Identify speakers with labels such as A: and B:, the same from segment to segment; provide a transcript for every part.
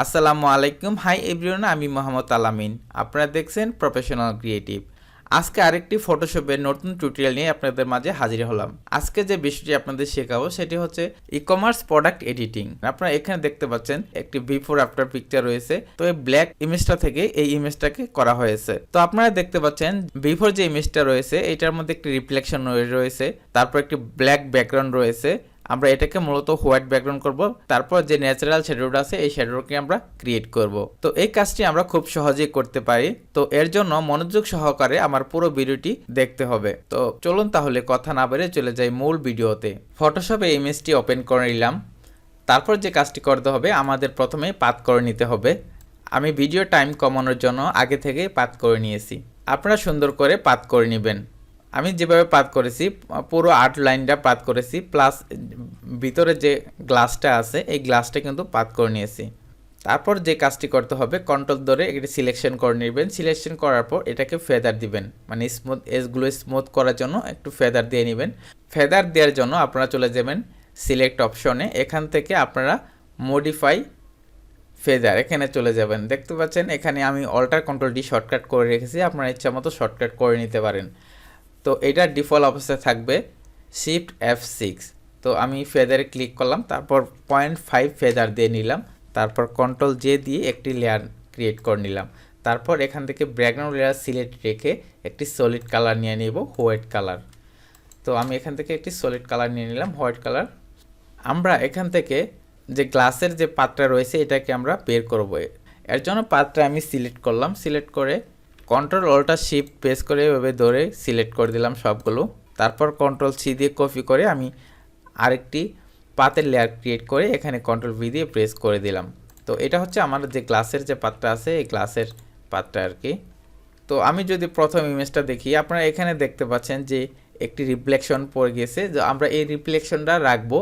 A: আসসালামু আলাইকুম। Hi everyone, আমি মোহাম্মদ আলামিন। আপনারা দেখছেন প্রফেশনাল ক্রিয়েটিভ। আজকে আরেকটি ফটোশপের নতুন টিউটোরিয়াল নিয়ে আপনাদের মাঝে হাজির হলাম। আজকে যে বিষয়টি আপনাদের শেখাবো সেটি হচ্ছে ই কমার্স প্রোডাক্ট এডিটিং। আপনারা এখানে দেখতে পাচ্ছেন একটি বিফোর আফটার পিকচার রয়েছে। তো এই ব্ল্যাক ইমেজটা থেকে এই ইমেজটাকে করা হয়েছে। তো আপনারা দেখতে পাচ্ছেন বিফোর যে ইমেজটা রয়েছে এটার মধ্যে একটি রিফ্লেকশন রয়েছে, তারপর একটি ব্ল্যাক ব্যাকগ্রাউন্ড রয়েছে। আমরা এটাকে মূলত হোয়াইট ব্যাকগ্রাউন্ড করব, তারপর যে ন্যাচারাল শ্যাডোটা আছে এই শ্যাডোকে আমরা ক্রিয়েট করব। তো এই কাজটি আমরা খুব সহজেই করতে পারি। তো এর জন্য মনোযোগ সহকারে আমার পুরো ভিডিওটি দেখতে হবে। তো চলুন তাহলে কথা না বেরিয়ে চলে যাই মূল ভিডিওতে। ফটোশপে ইমেজটি ওপেন করে নিলাম। তারপর যে কাজটি করতে হবে, আমাদের প্রথমে পাথ করে নিতে হবে। আমি ভিডিও টাইম কমানোর জন্য আগে থেকে পাথ করে নিয়েছি। আপনারা সুন্দর করে পাথ করে নেবেন। আমি যেভাবে পাথ করেছি পুরো 8 লাইনটা পাথ করেছি, প্লাস ভিতরে যে গ্লাসটা আছে এই গ্লাসটা কিন্তু পাথ করে নিয়েছি। তারপর যে কাজটি করতে হবে, কন্ট্রোল ধরে এটি সিলেকশন করে নেবেন। সিলেকশন করার পর এটাকে ফেদার দিবেন, মানে স্মুথ এজগুলো স্মুথ করার জন্য একটু ফেদার দিয়ে নেবেন। ফেদার দেওয়ার জন্য আপনারা চলে যাবেন সিলেক্ট অপশনে। এখান থেকে আপনারা মডিফাই ফেদার এখানে চলে যাবেন। দেখতে পাচ্ছেন এখানে আমি অল্টার কন্ট্রোল-ডি শর্টকাট করে রেখেছি, আপনারা ইচ্ছা মতো শর্টকাট করে নিতে পারেন। তো এটা ডিফল্ট অবস্থায় থাকবে শিফট F6। তো আমি ফেদারে ক্লিক করলাম, তারপর 0.5 ফেদার দিয়ে নিলাম, তারপর কন্ট্রোল জে দিয়ে একটি লেয়ার ক্রিয়েট করে নিলাম। তারপর এখান থেকে ব্যাকগ্রাউন্ড লেয়ার সিলেক্ট রেখে একটি সলিড কালার নিয়ে নিব, হোয়াইট কালার। তো আমি এখান থেকে একটি সলিড কালার নিয়ে নিলাম, হোয়াইট কালার। আমরা এখান থেকে যে গ্লাসের যে পাতটা রয়েছে এটাকে আমরা বের করব। এর জন্য পাতটা আমি সিলেক্ট করলাম, সিলেক্ট করে কন্ট্রোল অল্টার শিফট প্রেস করে এভাবে ধরে সিলেক্ট করে দিলাম সবগুলো। তারপর কন্ট্রোল সি দিয়ে কপি করে আমি আরেকটি পাতের লেয়ার ক্রিয়েট করে এখানে কন্ট্রোল ভি দিয়ে প্রেস করে দিলাম। তো এটা হচ্ছে আমার যে গ্লাসের যে পাতটা আছে এই গ্লাসের পাতটা আর কি। তো আমি যদি প্রথম ইমেজটা দেখি, আপনারা এখানে দেখতে পাচ্ছেন যে একটি রিফ্লেকশন পড়ে গেছে। যে আমরা এই রিফ্লেকশনটা রাখবো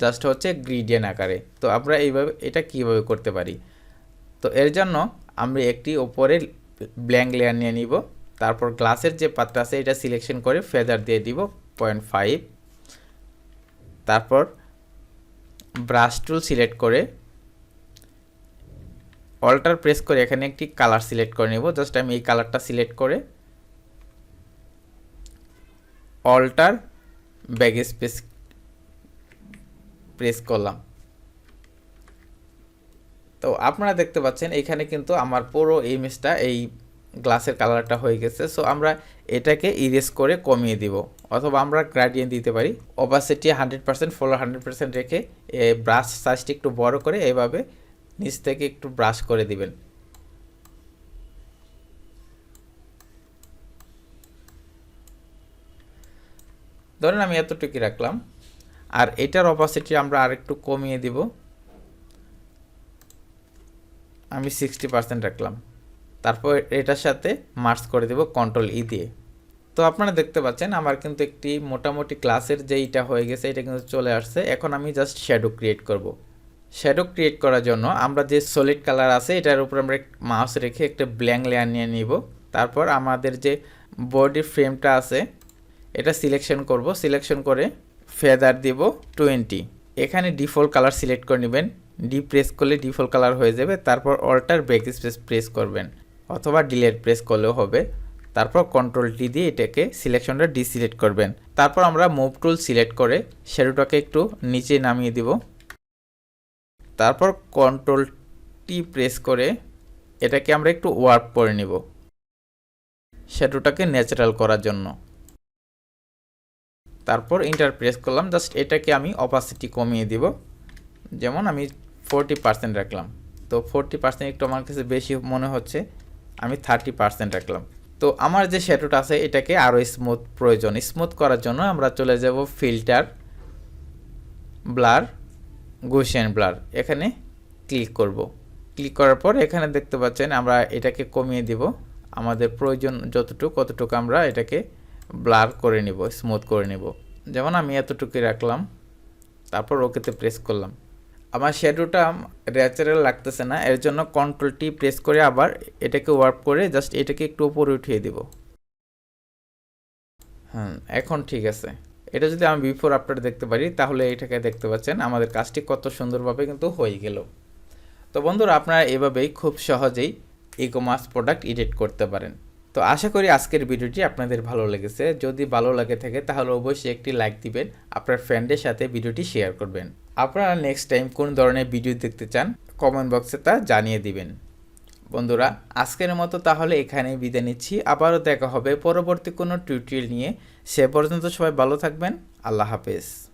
A: জাস্ট হচ্ছে গ্রেডিয়েন্ট আকারে। তো আমরা এইভাবে এটা কিভাবে করতে পারি, তো এর জন্য আমরা একটি ওপরে ব্ল্যাঙ্ক লেয়ার নিয়ে নিব। তারপর গ্লাসের যে পাতটা আছে এটা সিলেকশন করে ফেদার দিয়ে দিব 0.5। তারপর ব্রাশ টুল সিলেক্ট করে অল্টার প্রেস করে এখানে একটি কালার সিলেক্ট করে নেব। জাস্ট আমি এই কালারটা সিলেক্ট করে অল্টার ব্যাক স্পেস প্রেস করলাম। তো আপনারা দেখতে পাচ্ছেন এখানে কিন্তু আমার পুরো ইমেজটা এই গ্লাসের কালারটা হয়ে গেছে। সো আমরা এটাকে ইরেজ করে কমিয়ে দিব, অথবা আমরা গ্রেডিয়েন্ট দিতে পারি। অপাসিটি 100%, ফলোয়ার 100% রেখে ব্রাশ সাইজটি একটু বড় করে এভাবে নিচ থেকে একটু ব্রাশ করে দিবেন। ধরেন আমি এতটুকু রাখলাম, আর এটার অপাসিটি আমরা আরেকটু কমিয়ে দিব, আমি 60% রাখলাম। তারপর এটার সাথে মার্জ করে দেব কন্ট্রোল ই দিয়ে। তো আপনারা দেখতে পাচ্ছেন আমার কিন্তু একটি মোটামুটি ক্লাসের যেইটা হয়ে গেছে এটা কিন্তু চলে আসছে। এখন আমি জাস্ট শ্যাডো ক্রিয়েট করব। শ্যাডো ক্রিয়েট করার জন্য আমরা যে সলিড কালার আছে এটার উপর আমরা মাউস রেখে একটা ব্ল্যাঙ্ক লেয়ার নিয়ে নিব। তারপর আমাদের যে বডি ফ্রেমটা আছে এটা সিলেকশন করব, সিলেকশন করে ফেদার দিব 20। এখানে ডিফল্ট কালার সিলেক্ট করে নেবেন, ডি প্রেস করলে ডিফল্ট কালার হয়ে যাবে। তারপর অল্টার ব্যাক স্পেস প্রেস করবেন, অথবা ডিলেট প্রেস করলেও হবে। তারপর কন্ট্রোল টি দিয়ে এটাকে সিলেকশনটা ডিসিলেক্ট করবেন। তারপর আমরা মুভ টুল সিলেক্ট করে শ্যাডোটাকে একটু নিচে নামিয়ে দিব। তারপর কন্ট্রোল টি প্রেস করে এটাকে আমরা একটু ওয়ার্প করে নিব শ্যাডোটাকে ন্যাচারাল করার জন্য। তারপর ইন্টার প্রেস করলাম, জাস্ট এটাকে আমি অপাসিটি কমিয়ে দিব, যেমন আমি 40% রাখলাম। তো 40% একটু আমার কাছে বেশি মনে হচ্ছে, আমি 30% রাখলাম। তো আমার যে শ্যাডোটা আছে এটাকে আরও স্মুথ প্রয়োজন। স্মুথ করার জন্য আমরা চলে যাব ফিল্টার, ব্লার, গৌসিয়ান ব্লার, এখানে ক্লিক করব। ক্লিক করার পর এখানে দেখতে পাচ্ছেন আমরা এটাকে কমিয়ে দিব, আমাদের প্রয়োজন যতটুকু ততটুকু আমরা এটাকে ব্লার করে নিব, স্মুথ করে নিব। যেমন আমি এতটুকুই রাখলাম, তারপর ওকেতে প্রেস করলাম। আমার শ্যাডোটা ন্যাচারাল লাগতেছে না, এর জন্য কন্ট্রোল টি প্রেস করে আবার এটাকে ওয়ার্প করে জাস্ট এটাকে একটু উপরে উঠিয়ে দিব। এখন ঠিক আছে। এটা যদি আমি বিফোর আফটার দেখতে পারি তাহলে এটাকে দেখতে পাচ্ছেন আমাদের কাজটি কত সুন্দরভাবে কিন্তু হয়ে গেল। তো বন্ধুরা আপনারা এভাবেই খুব সহজেই ই কমার্স প্রোডাক্ট এডিট করতে পারেন। তো আশা করি আজকের ভিডিওটি আপনাদের ভালো লেগেছে। যদি ভালো লাগে থাকে তাহলে অবশ্যই একটি লাইক দিবেন, আপনার ফ্রেন্ডের সাথে ভিডিওটি শেয়ার করবেন। আপনারা নেক্সট টাইম কোন ধরনের ভিডিও দেখতে চান কমেন্ট বক্সে তা জানিয়ে দিবেন। বন্ধুরা আজকের মতো তাহলে এখানেই বিদায় নিচ্ছি। আবারও দেখা হবে পরবর্তী কোনো টিউটোরিয়াল নিয়ে। সে পর্যন্ত সবাই ভালো থাকবেন। আল্লাহ হাফেজ।